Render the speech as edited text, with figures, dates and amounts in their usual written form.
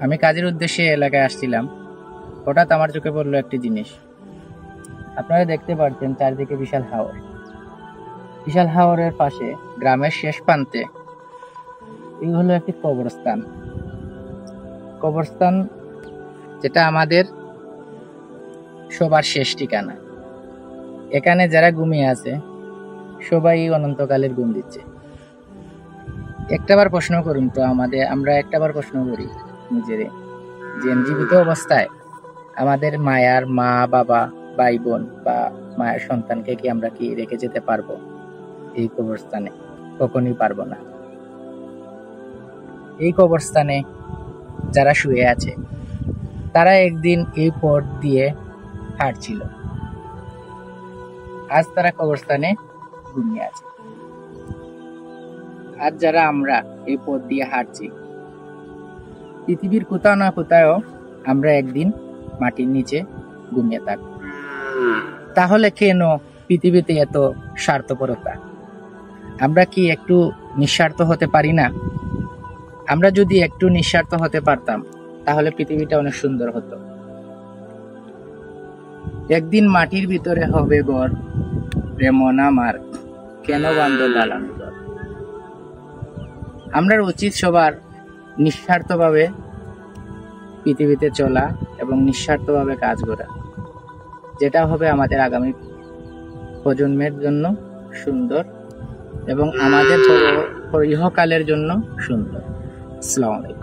আমি কাজের উদ্দেশ্যে এলাকায় আসছিলাম, হঠাৎ আমার চোখে পড়লো একটি জিনিস। আপনারা দেখতে পাচ্ছেন চারদিকে বিশাল হাওর। বিশাল হাওরের পাশে গ্রামের শেষ প্রান্তে এই হলো একটি কবরস্থান। কবরস্থান যেটা আমাদের সবার শেষ ঠিকানা। এখানে যারা ঘুমিয়ে আছে সবাই অনন্তকালের ঘুম দিচ্ছে। একটাবার প্রশ্ন করুন তো, আমরা একটাবার প্রশ্ন করি নিজেরে, যে জীবিত অবস্থায় আমাদের মায়ার মা বাবা ভাই বোন বা মায়ের সন্তানকে কি আমরা কি রেখে যেতে পারবো এই কবরস্থানে? কখনোই পারবো না। এই কবরস্থানে যারা শুয়ে আছে তারা একদিন এই পথ দিয়ে হাঁটছিল, আজ তারা কবরস্থানে ঘুমিয়ে আছে। আজ যারা আমরা এই পথ দিয়ে হাঁটছি, পৃথিবীর কোথাও না কোথাও আমরা একদিন মাটির নিচে ঘুমিয়ে থাকব। তাহলে কেন পৃথিবীতে এত স্বার্থপরতা? আমরা কি একটু নিঃস্বার্থ হতে পারি না? আমরা যদি একটু নিঃস্বার্থ হতে পারতাম তাহলে পৃথিবীটা অনেক সুন্দর হতো। একদিন মাটির ভিতরে হবে ঘর, রে মন আমার কেন বান্ধ দালান ঘর। আমরা উচিত সবার নিঃস্বার্থভাবে পৃথিবীতে চলা এবং নিঃস্বার্থভাবে কাজ করা, যেটা হবে আমাদের আগামী প্রজন্মের জন্য সুন্দর এবং আমাদের ইহকালের জন্য সুন্দর। আসসালামু আলাইকুম।